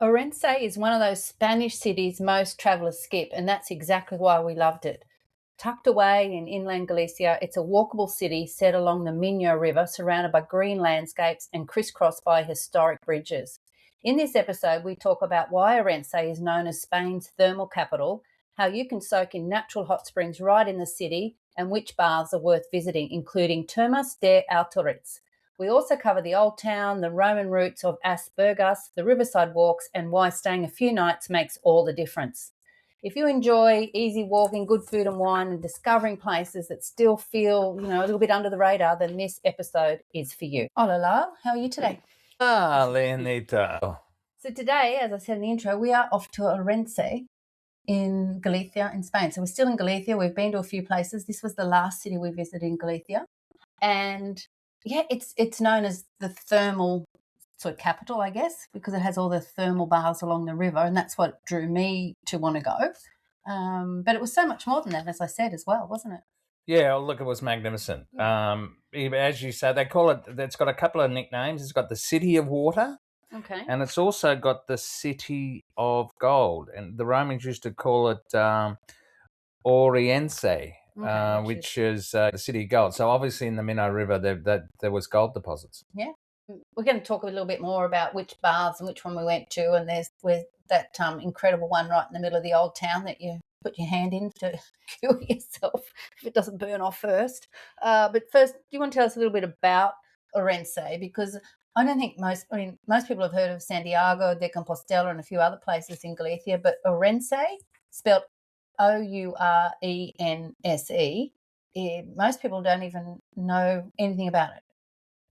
Ourense is one of those Spanish cities most travellers skip, and that's exactly why we loved it. Tucked away in inland Galicia, it's a walkable city set along the Miño River, surrounded by green landscapes and crisscrossed by historic bridges. In this episode, we talk about why Ourense is known as Spain's thermal capital, how you can soak in natural hot springs right in the city, and which baths are worth visiting, including Termas de Outariz. We also cover the old town, the Roman roots of As Burgas, the riverside walks, and why staying a few nights makes all the difference. If you enjoy easy walking, good food and wine, and discovering places that still feel, a little bit under the radar, then this episode is for you. Hola, how are you today? Leonita. So today, as I said in the intro, we are off to Ourense in Galicia in Spain. So we're still in Galicia. We've been to a few places. This was the last city we visited in Galicia. And yeah, it's known as the thermal sort of capital, I guess, because it has all the thermal baths along the river, and that's what drew me to want to go. But it was so much more than that, as I said, as well, wasn't it? Yeah, look, it was magnificent. As you say, they call it, it's got a couple of nicknames. It's got the City of Water, Okay. and it's also got the City of Gold. And the Romans used to call it Ourense, which is the City of Gold. So obviously in the Miño River, there was gold deposits. Yeah. We're going to talk a little bit more about which baths and which one we went to, and there's that incredible one right in the middle of the old town that you put your hand in to cure yourself if it doesn't burn off first. But first, do you want to tell us a little bit about Ourense? Because I don't think most people have heard of Santiago de Compostela and a few other places in Galicia, but Ourense, spelled Ourense, most people don't even know anything about it.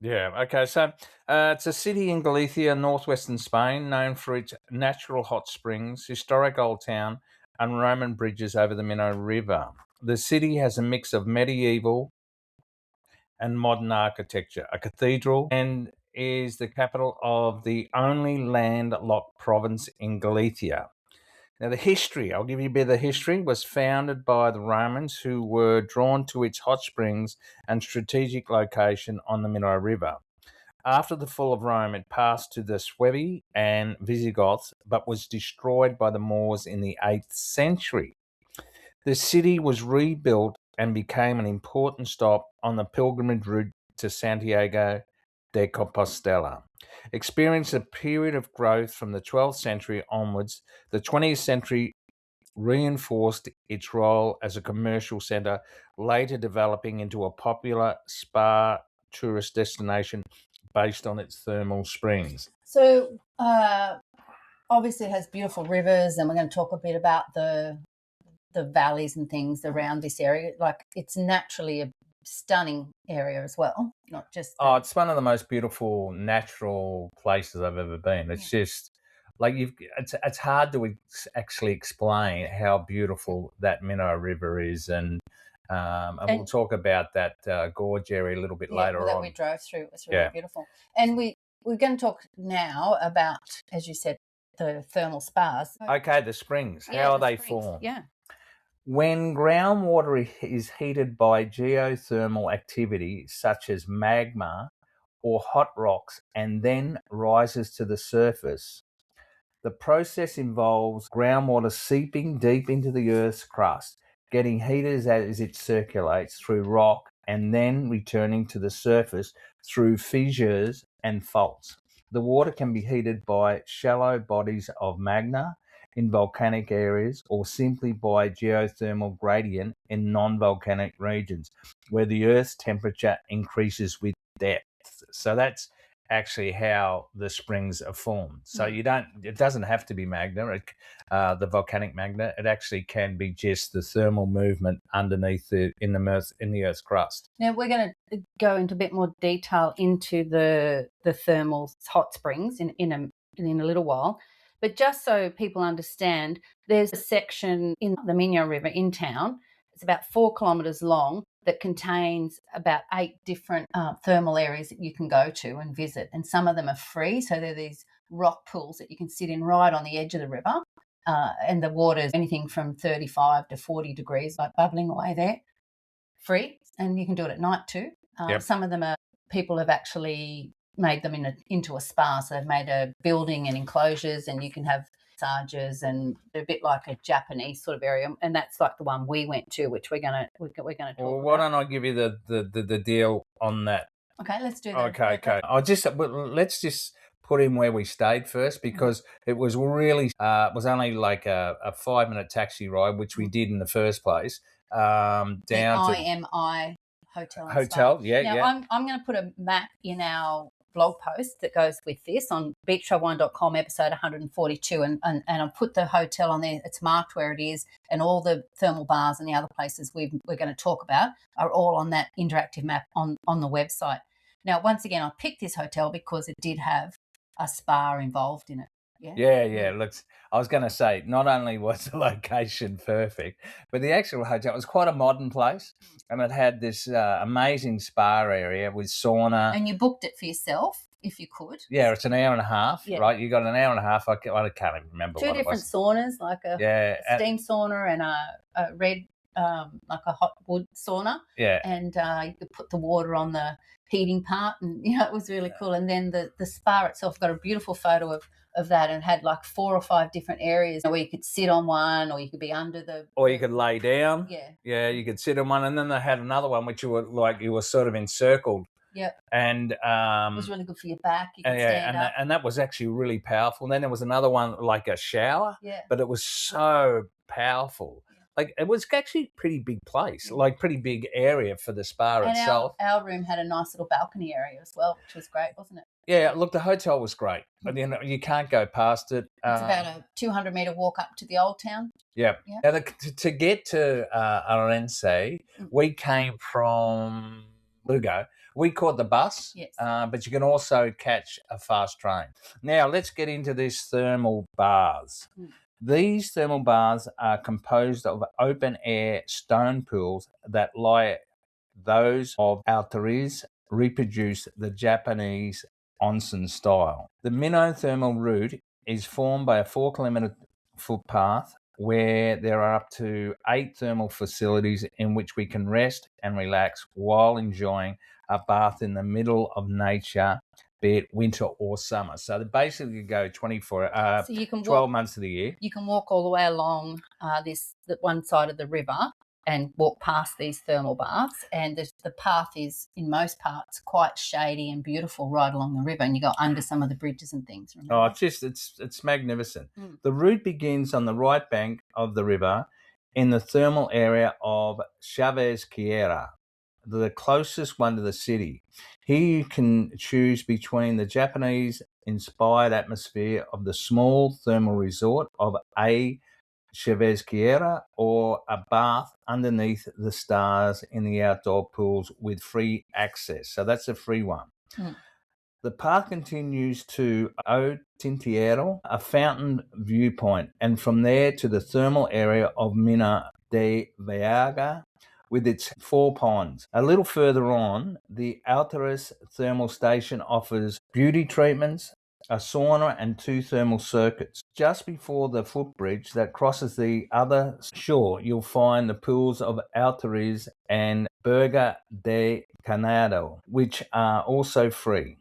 Yeah, okay. So it's a city in Galicia, northwestern Spain, known for its natural hot springs, historic old town, and Roman bridges over the Miño River. The city has a mix of medieval and modern architecture, a cathedral, and is the capital of the only landlocked province in Galicia. Now, the history, I'll give you a bit of the history, was founded by the Romans who were drawn to its hot springs and strategic location on the Miño River. After the fall of Rome, it passed to the Suevi and Visigoths, but was destroyed by the Moors in the 8th century. The city was rebuilt and became an important stop on the pilgrimage route to Santiago de Compostela. Experienced a period of growth from the 12th century onwards. The 20th century reinforced its role as a commercial centre, later developing into a popular spa tourist destination based on its thermal springs. So obviously it has beautiful rivers, and we're going to talk a bit about the valleys and things around this area. Like, it's naturally a stunning area as well, not just it's one of the most beautiful natural places I've ever been. It's just like it's hard to actually explain how beautiful that Miño River is, and we'll talk about that gorge area a little bit later that on. we drove through. It was really beautiful. And we're going to talk now about, as you said, the thermal spas. Okay, the springs. How are they formed? Yeah. When groundwater is heated by geothermal activity, such as magma or hot rocks, and then rises to the surface, the process involves groundwater seeping deep into the Earth's crust, getting heated as it circulates through rock, and then returning to the surface through fissures and faults. The water can be heated by shallow bodies of magma in volcanic areas, or simply by geothermal gradient in non-volcanic regions, where the Earth's temperature increases with depth. So that's actually how the springs are formed. So it doesn't have to be magma, the volcanic magma. It actually can be just the thermal movement underneath in the Earth's crust. Now we're going to go into a bit more detail into the thermal hot springs in a little while. But just so people understand, there's a section in the Miño River in town. It's about 4 kilometres long, that contains about 8 different thermal areas that you can go to and visit. And some of them are free. So they're these rock pools that you can sit in right on the edge of the river. And the water is anything from 35 to 40 degrees, like bubbling away there, free. And you can do it at night too. Some of them are, people have actually made them into a spa. So they've made a building and enclosures, and you can have massages, and they're a bit like a Japanese sort of area. And that's like the one we went to, which we're gonna talk Well, why about. don't I give you the deal on that? Okay, let's do that. Okay. Let's just put in where we stayed first, because it was really it was only like a 5-minute taxi ride, which we did in the first place. Down the to IMI Hotel. And hotel, Spa. yeah, now, yeah. I'm going to put a map in our blog post that goes with this on beachtrailwine.com, episode 142, and I'll put the hotel on there. It's marked where it is, and all the thermal bars and the other places we're going to talk about are all on that interactive map on the website. Now, once again, I picked this hotel because it did have a spa involved in it. Yeah. Look, I was going to say, not only was the location perfect, but the actual hotel was quite a modern place, and it had this amazing spa area with sauna. And you booked it for yourself, if you could. Yeah, it's an hour and a half, right? You got an hour and a half. I can't even remember. Two different saunas, like a steam sauna and a red, like a hot wood sauna. Yeah. And you could put the water on the heating part, and it was really cool. And then the spa itself got a beautiful photo of that, and had like 4 or 5 different areas where you could sit on one, or you could be under or you could lay down. Yeah, you could sit on one, and then they had another one which you were sort of encircled. Yeah. And it was really good for your back. You could stand up. And that was actually really powerful. And then there was another one like a shower, but it was so powerful. Like, it was actually a pretty big place, like pretty big area for the spa itself. Our room had a nice little balcony area as well, which was great, wasn't it? Yeah, look, the hotel was great, but you can't go past it. It's about a 200-metre walk up to the old town. Yeah. Now, to get to Ourense, we came from Lugo. We caught the bus, but you can also catch a fast train. Now, let's get into these thermal bars. These thermal bars are composed of open-air stone pools that, like those of Outariz, reproduce the Japanese onsen style. The Miño thermal route is formed by a 4-kilometre footpath where there are up to 8 thermal facilities in which we can rest and relax while enjoying a bath in the middle of nature, be it winter or summer. So they basically go 12 months of the year. You can walk all the way along the one side of the river and walk past these thermal baths, and the path is, in most parts, quite shady and beautiful right along the river, and you go under some of the bridges and things. Remember? Oh, it's magnificent. The route begins on the right bank of the river in the thermal area of Chavez-Quiera, the closest one to the city. Here you can choose between the Japanese-inspired atmosphere of the small thermal resort of Chavez-Quiera, or a bath underneath the stars in the outdoor pools with free access. So that's a free one. The path continues to O Tintiero, a fountain viewpoint, and from there to the thermal area of Mina de Vega with its 4 ponds. A little further on, the Outariz thermal station offers beauty treatments, a sauna and 2 thermal circuits. Just before the footbridge that crosses the other shore, you'll find the pools of Outariz and Burga de Canado, which are also free.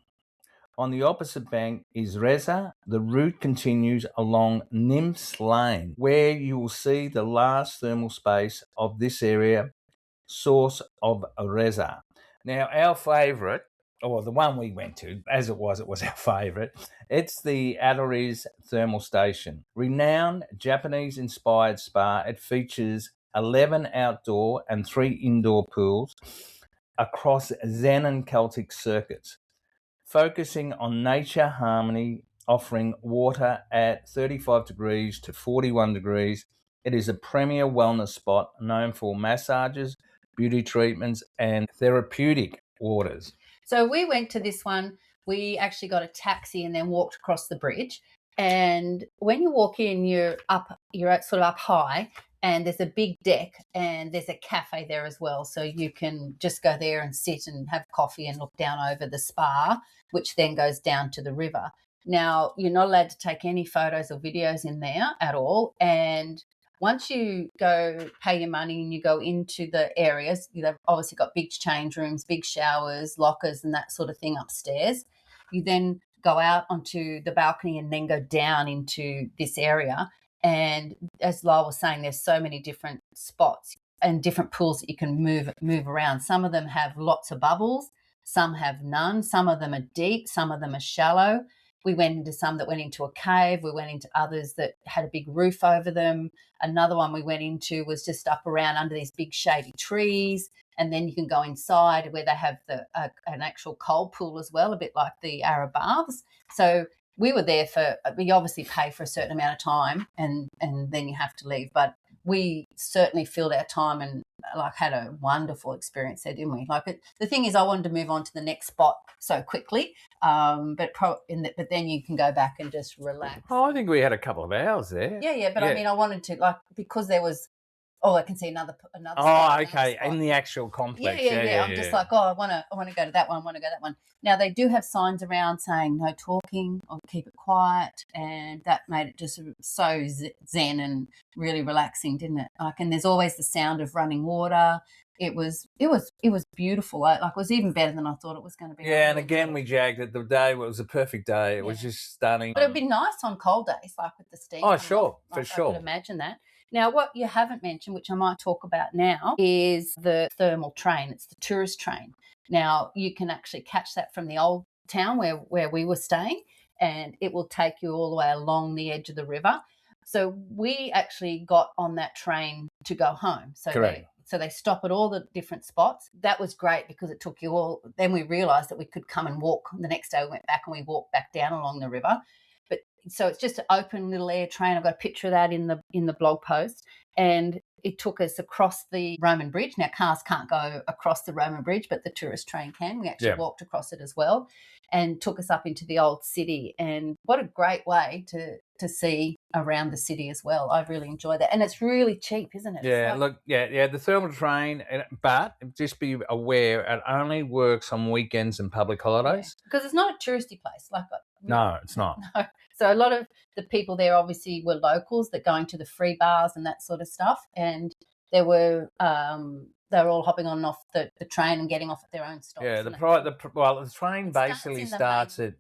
On the opposite bank is Reza. The route continues along Nymphs Lane, where you will see the last thermal space of this area, source of Reza. Now, our favourite, or the one we went to, as it was our favourite, it's the Outariz Thermal Station. Renowned Japanese-inspired spa, it features 11 outdoor and 3 indoor pools across Zen and Celtic circuits, focusing on nature harmony, offering water at 35 degrees to 41 degrees. It is a premier wellness spot known for massages, beauty treatments, and therapeutic waters. So we went to this one. We actually got a taxi and then walked across the bridge. And when you walk in, you're sort of up high, and there's a big deck, and there's a cafe there as well. So you can just go there and sit and have coffee and look down over the spa, which then goes down to the river. Now, you're not allowed to take any photos or videos in there at all. And once you go pay your money and you go into the areas, they've obviously got big change rooms, big showers, lockers and that sort of thing upstairs. You then go out onto the balcony and then go down into this area. And as Lyle was saying, there's so many different spots and different pools that you can move around. Some of them have lots of bubbles, some have none. Some of them are deep, some of them are shallow. We went into some that went into a cave. We went into others that had a big roof over them. Another one we went into was just up around under these big shady trees. And then you can go inside where they have an actual cold pool as well, a bit like the Arab baths. So we were there we obviously pay for a certain amount of time and then you have to leave. But we certainly filled our time and had a wonderful experience there, didn't we? The thing is, I wanted to move on to the next spot so quickly, but then you can go back and just relax. Oh, I think we had a couple of hours there. Yeah, but I mean, I wanted to because there was. Oh, I can see another. Oh, spot, okay, spot. In the actual complex. Yeah. I'm just like, I want to go to that one. I want to go to that one. Now they do have signs around saying no talking or keep it quiet, and that made it just so zen and really relaxing, didn't it? And there's always the sound of running water. It was beautiful. It was even better than I thought it was going to be. Yeah, and again we jagged it. The day it was a perfect day. It was just stunning. But it'd be nice on cold days, with the steam. Oh, sure, for sure. I could imagine that. Now, what you haven't mentioned, which I might talk about now, is the thermal train. It's the tourist train. Now, you can actually catch that from the old town where we were staying, and it will take you all the way along the edge of the river. So we actually got on that train to go home. So correct. So they stop at all the different spots. That was great because it took you all. Then we realised that we could come and walk. The next day we went back and we walked back down along the river. So it's just an open little air train. I've got a picture of that in the blog post. And it took us across the Roman Bridge. Now, cars can't go across the Roman Bridge, but the tourist train can. We actually walked across it as well and took us up into the old city. And what a great way to see around the city as well. I really enjoyed that. And it's really cheap, isn't it? Yeah, the thermal train, but just be aware it only works on weekends and public holidays. Because it's not a touristy place. No, it's not. No. So a lot of the people there obviously were locals that going to the free bars and that sort of stuff. And they were all hopping on and off the train and getting off at their own stops. Yeah, the train basically starts at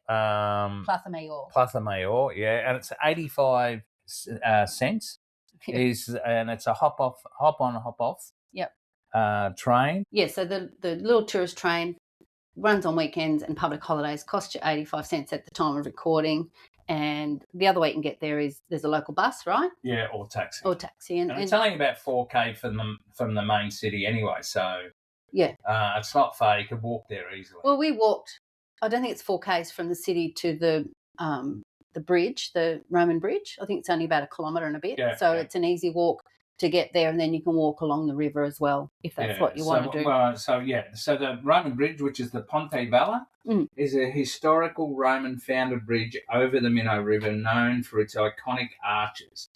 Plaza Mayor. Plaza Mayor, and it's 85 cents. And it's a hop on, hop off. Yep. Train. Yeah, so the little tourist train runs on weekends and public holidays, costs you 85 cents at the time of recording. And the other way you can get there is there's a local bus, right? Yeah, or taxi. And it's only about 4K from the main city anyway, so yeah, it's not far. You could walk there easily. Well, we walked. I don't think it's 4Ks from the city to the bridge, the Roman Bridge. I think it's only about 1 kilometre and a bit. It's an easy walk to get there, and then you can walk along the river as well if that's what you want to do. So the Roman Bridge, which is the Ponte Vella, is a historical Roman founded bridge over the Miño River, known for its iconic arches.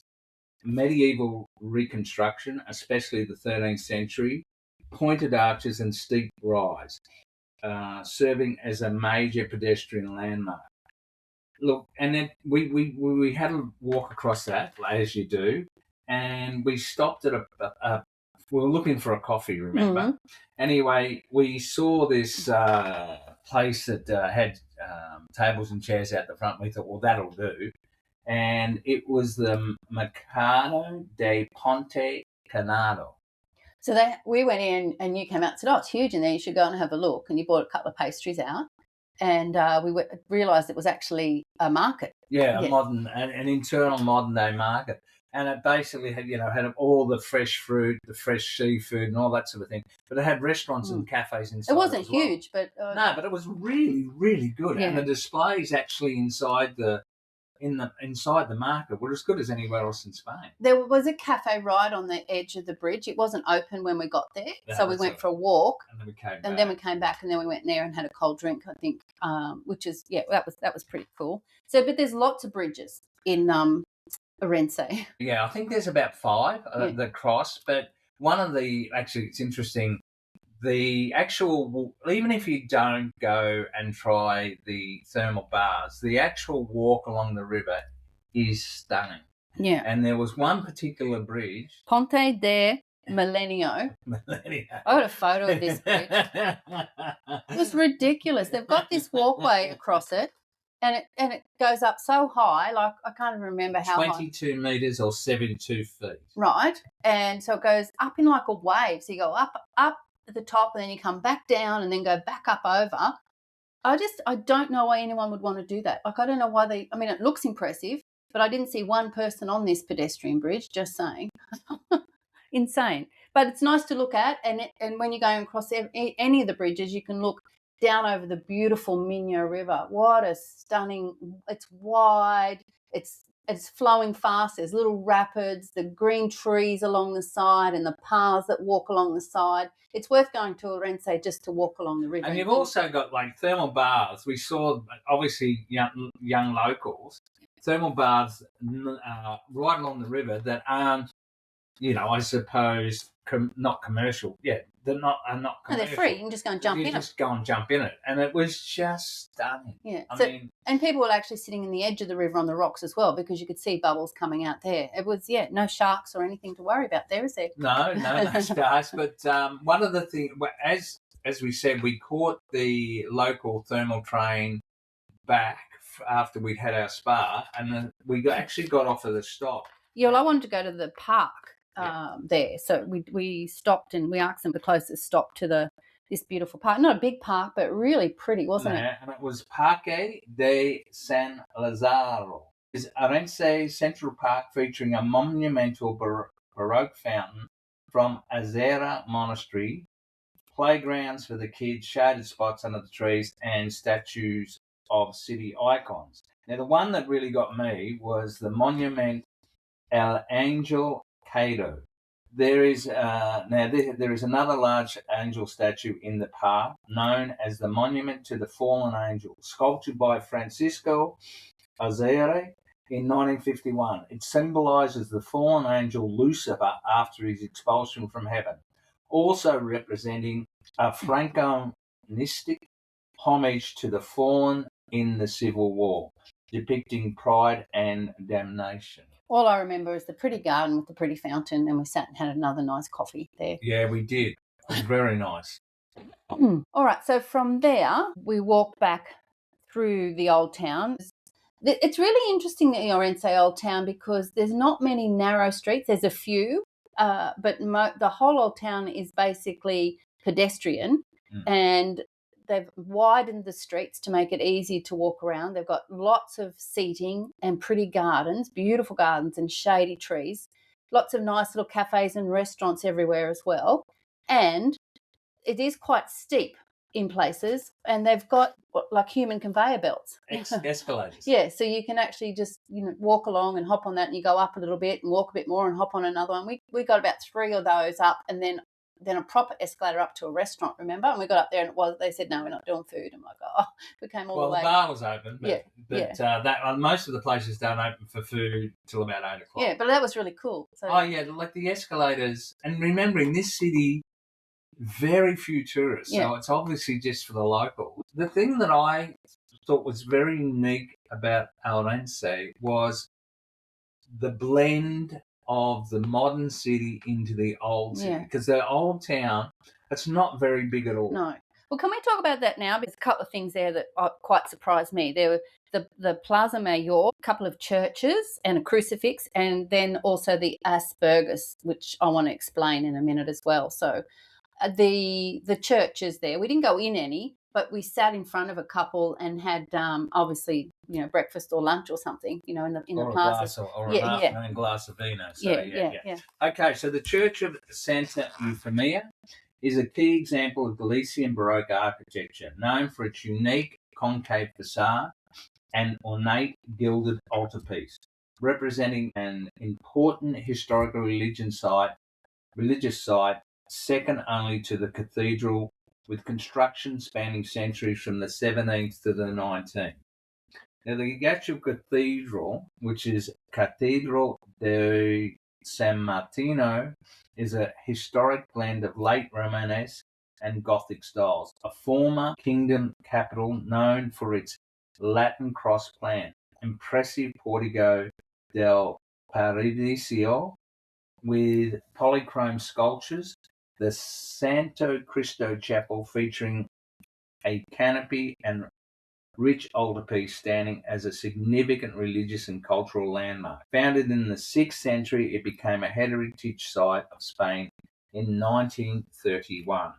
Medieval reconstruction, especially the 13th century, pointed arches and steep rise, serving as a major pedestrian landmark. Look, and then we had a walk across that, as you do. And we stopped at we were looking for a coffee, remember? Mm-hmm. Anyway, we saw this place that had tables and chairs out the front. We thought, well, that'll do. And it was the Mercado de Ponte Canado. So we went in and you came out and said, it's huge in there. You should go and have a look. And you bought a couple of pastries out. And we realised it was actually a market. Yeah, an internal modern day market. And it basically had all the fresh fruit, the fresh seafood, and all that sort of thing. But it had restaurants and cafes inside. It wasn't huge, but no, but it was really, really good. Yeah. And the displays actually inside the market were as good as anywhere else in Spain. There was a cafe right on the edge of the bridge. It wasn't open when we got there, so we went for a walk, and then we came back. And then we went there and had a cold drink. I think, which is that was pretty cool. So, but there's lots of bridges in Ourense. Yeah, I think there's about 5 that cross, but one of it's interesting, the actual, even if you don't go and try the thermal bars, the actual walk along the river is stunning. Yeah. And there was one particular bridge. Ponte de Millennium. Millennium. I got a photo of this bridge. It was ridiculous. They've got this walkway across it, and it goes up so high, like I can't even remember how 22 metres or 72 feet. Right. And so it goes up in like a wave. So you go up at the top, and then you come back down and then go back up over. I don't know why anyone would want to do that. Like, I don't know why it looks impressive, but I didn't see one person on this pedestrian bridge, just saying. Insane. But it's nice to look at, and when you're going across any of the bridges, you can look down over the beautiful Miño River. What a stunning, it's wide, it's flowing fast, there's little rapids, the green trees along the side and the paths that walk along the side. It's worth going to Ourense just to walk along the river. And you've also got like thermal baths. We saw, obviously, young locals, thermal baths right along the river that aren't, I suppose, not commercial. Yeah, are not commercial. No, they're free. You can just go and jump in it. Just go and jump in it. And it was just stunning. Yeah. And people were actually sitting in the edge of the river on the rocks as well, because you could see bubbles coming out there. It was, no sharks or anything to worry about there, is there? No sharks. But one of the things, as we said, we caught the local thermal train back after we'd had our spa, and then we actually got off at the stop. Yeah, well, I wanted to go to the park there. So we stopped and we asked them the closest stop to this beautiful park. Not a big park, but really pretty, wasn't it? And it was Parque de San Lazaro. It's Ourense Central Park, featuring a monumental Baroque fountain from Azera Monastery, playgrounds for the kids, shaded spots under the trees, and statues of city icons. Now, the one that really got me was the Monument El Angel Caído. There is there is another large angel statue in the park, known as the Monument to the Fallen Angel, sculptured by Francisco Azere in 1951. It symbolises the fallen angel Lucifer after his expulsion from heaven, also representing a Franconistic homage to the fallen in the Civil War, depicting pride and damnation. All I remember is the pretty garden with the pretty fountain, and we sat and had another nice coffee there. Yeah, we did. It was very nice. All right, so from there, we walked back through the old town. It's really interesting, the Ourense Old Town, because there's not many narrow streets. There's a few, but the whole old town is basically pedestrian, and they've widened the streets to make it easy to walk around. They've got lots of seating and pretty gardens, beautiful gardens and shady trees, lots of nice little cafes and restaurants everywhere as well. And it is quite steep in places, and they've got like human conveyor belts. Escalators. Yeah, so you can actually just walk along and hop on that, and you go up a little bit and walk a bit more and hop on another one. We got about 3 of those up, and then a proper escalator up to a restaurant, remember? And we got up there, and they said, no, we're not doing food. I'm like, we came all the way. Well, the bar was open, but most of the places don't open for food till about 8 o'clock. Yeah, but that was really cool. So, like the escalators, and remembering this city, very few tourists, so it's obviously just for the locals. The thing that I thought was very unique about Ourense was the blend of the modern city into the old city, because the old town, it's not very big at all. No. Well, can we talk about that now? There's a couple of things there that quite surprised me. There were the Plaza Mayor, a couple of churches and a crucifix, and then also the As Burgas, which I want to explain in a minute as well. So the churches there, we didn't go in any, but we sat in front of a couple and had obviously breakfast or lunch or something in the plaza, or an afternoon glass of vino. So, yeah. Okay, so the Church of Santa Eufemia is a key example of Galician Baroque architecture, known for its unique concave facade and ornate gilded altarpiece, representing an important historical religious site, second only to the cathedral, with construction spanning centuries from the 17th to the 19th. Now, the actual cathedral, which is Catedral de San Martino, is a historic blend of late Romanesque and Gothic styles, a former kingdom capital known for its Latin cross plan, impressive portico del Paradiso, with polychrome sculptures, the Santo Cristo Chapel featuring a canopy and rich altarpiece standing as a significant religious and cultural landmark. Founded in the 6th century, it became a heritage site of Spain in 1931.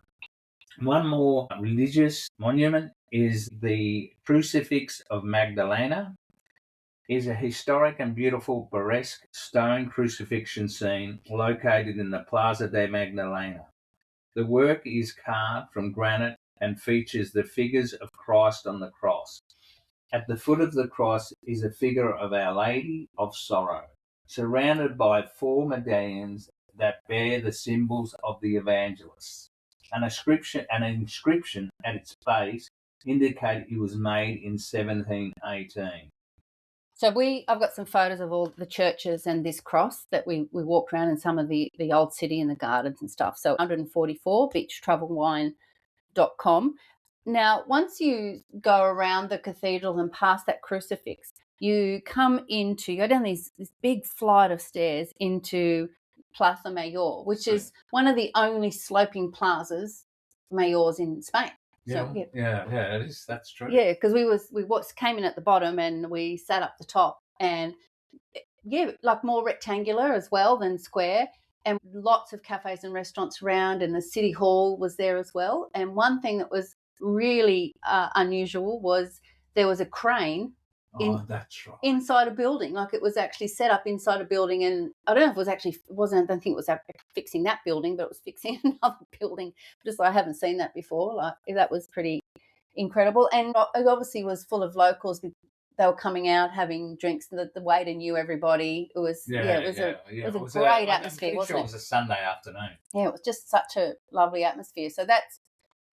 One more religious monument is the Crucifix of Magdalena. Is a historic and beautiful Barresque stone crucifixion scene located in the Plaza de Magdalena. The work is carved from granite and features the figures of Christ on the cross. At the foot of the cross is a figure of Our Lady of Sorrow, surrounded by 4 medallions that bear the symbols of the evangelists. An inscription at its base indicates it was made in 1718. So I've got some photos of all the churches and this cross that we walked around in some of the old city and the gardens and stuff. So 144 beachtravelwine.com. Now, once you go around the cathedral and past that crucifix, you go down this big flight of stairs into Plaza Mayor, which is one of the only sloping plazas mayors in Spain. Yeah, so, yeah, it is. That's true. Yeah, because we came in at the bottom and we sat up the top, and like more rectangular as well than square, and lots of cafes and restaurants around, and the city hall was there as well. And one thing that was really unusual was there was a crane. That's right. Inside a building, like it was actually set up inside a building, and I don't know if it was actually I don't think it was fixing that building, but it was fixing another building. Just I haven't seen that before. Like that was pretty incredible, and it obviously was full of locals. They were coming out having drinks. The waiter knew everybody. It was a great atmosphere. It was a Sunday afternoon. Yeah, it was just such a lovely atmosphere. So that's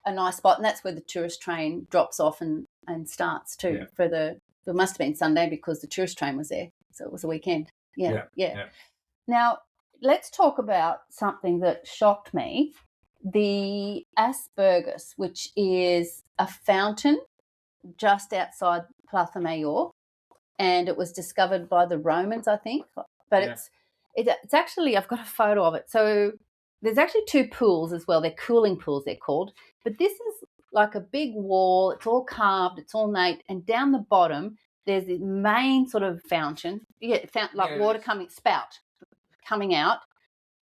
a nice spot, and that's where the tourist train drops off and starts too for the. It must have been Sunday because the tourist train was there. So it was a weekend. Yeah. Now, let's talk about something that shocked me. The As Burgas, which is a fountain just outside Plaza Mayor. And it was discovered by the Romans, I think. But it's actually, I've got a photo of it. So there's actually 2 pools as well. They're cooling pools, they're called. But this is like a big wall. It's all carved, it's ornate, and down the bottom there's the main sort of fountain. Water spout coming out,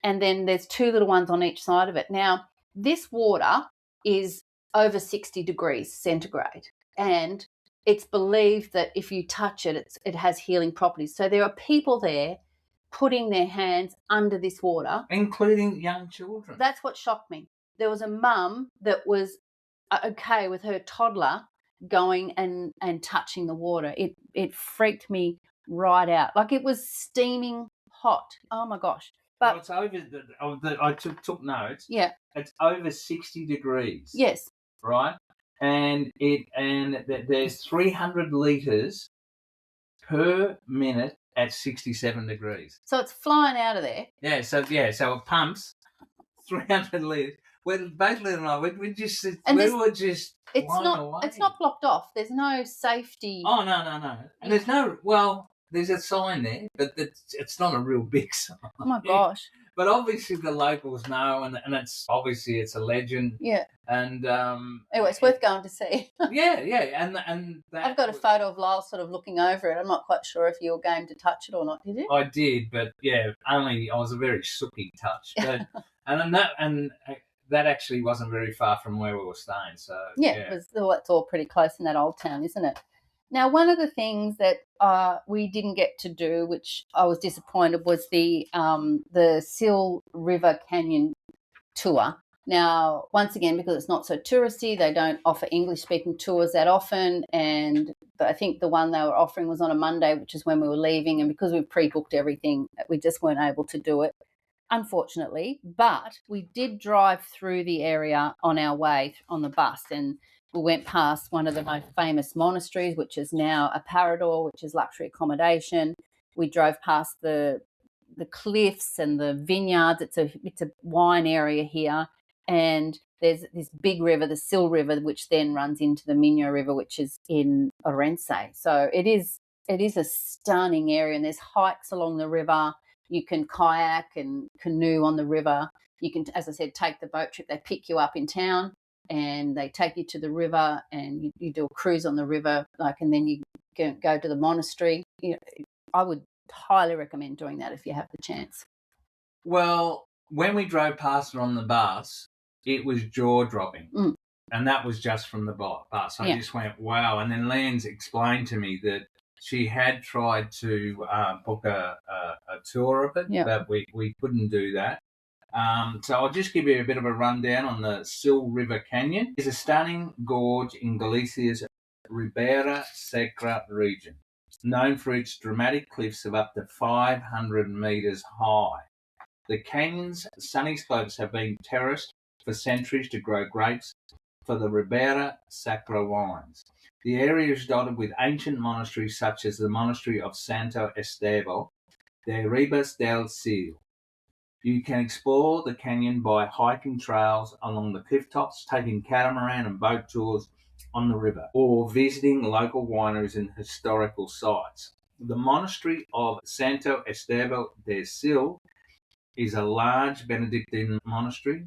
and then there's 2 little ones on each side of it. Now, this water is over 60 degrees centigrade, and it's believed that if you touch it, it has healing properties. So there are people there putting their hands under this water, including young children. That's what shocked me. There was a mum that was okay with her toddler going and touching the water. It freaked me right out. Like it was steaming hot. Oh my gosh. But it's over. I took notes. Yeah. It's over 60 degrees. Yes. Right. And there's 300 litres per minute at 67 degrees. So it's flying out of there. Yeah. So it pumps 300 litres. Well, both Lynn and I, we were just blown away. It's not blocked off. There's no safety. Oh, no. And there's a sign there, but it's not a real big sign. Oh, my gosh. But obviously the locals know, and it's obviously it's a legend. Yeah. And anyway, it's worth going to see. yeah, and that I've got a photo of Lyle sort of looking over it. I'm not quite sure if you were game to touch it or not. Did you? I did, but only I was a very sooky touch. But that actually wasn't very far from where we were staying. So it's all pretty close in that old town, isn't it? Now, one of the things that we didn't get to do, which I was disappointed, was the Sil River Canyon tour. Now, once again, because it's not so touristy, they don't offer English-speaking tours that often, and I think the one they were offering was on a Monday, which is when we were leaving, and because we pre-booked everything, we just weren't able to do it, unfortunately. But we did drive through the area on our way on the bus, and we went past one of the most famous monasteries, which is now a parador, which is luxury accommodation. We drove past the cliffs and the vineyards. It's a wine area here, and there's this big river, the Sil River, which then runs into the Miño River, which is in Ourense. So it is a stunning area, and there's hikes along the river. You can kayak and canoe on the river. You can, as I said, take the boat trip. They pick you up in town and they take you to the river, and you do a cruise on the river, and then you go to the monastery. I would highly recommend doing that if you have the chance. Well, when we drove past it on the bus, it was jaw-dropping. And that was just from the bus. I just went, wow. And then Lan's explained to me that she had tried to book a tour of it, but we couldn't do that. So I'll just give you a bit of a rundown on the Sil River Canyon. It's a stunning gorge in Galicia's Ribera Sacra region, known for its dramatic cliffs of up to 500 metres high. The canyon's sunny slopes have been terraced for centuries to grow grapes for the Ribera Sacra wines. The area is dotted with ancient monasteries such as the monastery of Santo Esteban de Ribas del Sil. You can explore the canyon by hiking trails along the cliff tops, taking catamaran and boat tours on the river, or visiting local wineries and historical sites. The monastery of Santo Esteban de Sil is a large Benedictine monastery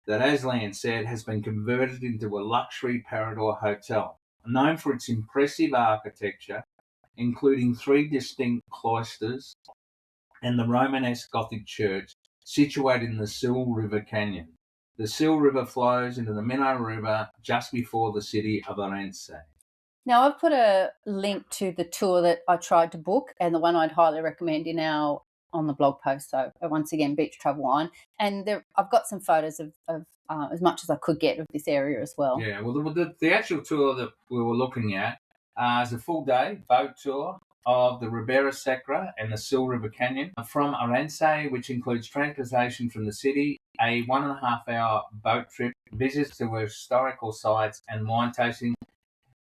that, as Lan said, has been converted into a luxury Parador hotel. Known for its impressive architecture, including 3 distinct cloisters and the Romanesque Gothic church situated in the Sil River Canyon. The Sil River flows into the Miño River just before the city of Ourense. Now, I've put a link to the tour that I tried to book and the one I'd highly recommend on the blog post. So once again, Beach Travel Wine. And I've got some photos of as much as I could get of this area as well. Yeah, well, the actual tour that we were looking at is a full-day boat tour of the Ribera Sacra and the Sil River Canyon from Ourense, which includes transportation from the city, a 1.5-hour boat trip, visits to historical sites, and wine tasting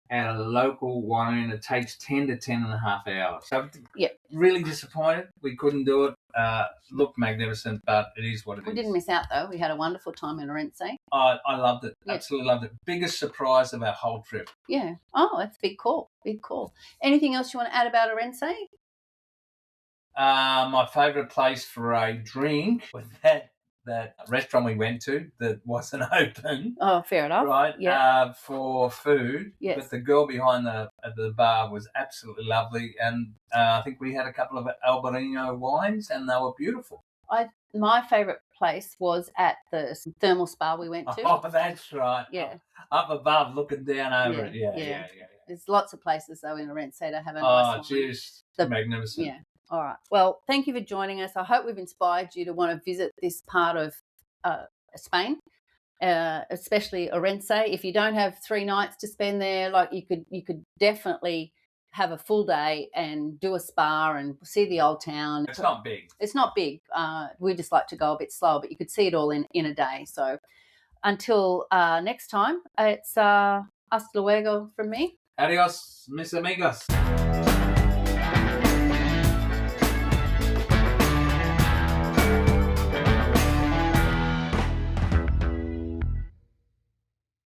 at a local winery, and it takes 10 to 10.5 hours. So, really disappointed we couldn't do it. Looked magnificent, but it is what it is. We didn't miss out, though. We had a wonderful time in Ourense. I loved it. Absolutely loved it. Biggest surprise of our whole trip. Yeah. Oh, that's a big call. Big call. Anything else you want to add about Ourense? My favourite place for a drink was that restaurant we went to that wasn't open. Oh, fair enough. Right. Yeah. For food. Yes. But the girl behind the bar was absolutely lovely, and I think we had a couple of Albarino wines, and they were beautiful. My favourite place was at the thermal spa we went to. Oh, that's right. Yeah. Up above, looking down over it. Yeah. There's lots of places, though, in Ourense to have a nice wine. Just magnificent. Yeah. All right. Well, thank you for joining us. I hope we've inspired you to want to visit this part of Spain, especially Ourense. If you don't have 3 nights to spend there, you could definitely have a full day and do a spa and see the old town. It's not big. It's not big. We just like to go a bit slower, but you could see it all in a day. So until next time, it's hasta luego from me. Adios, mis amigos.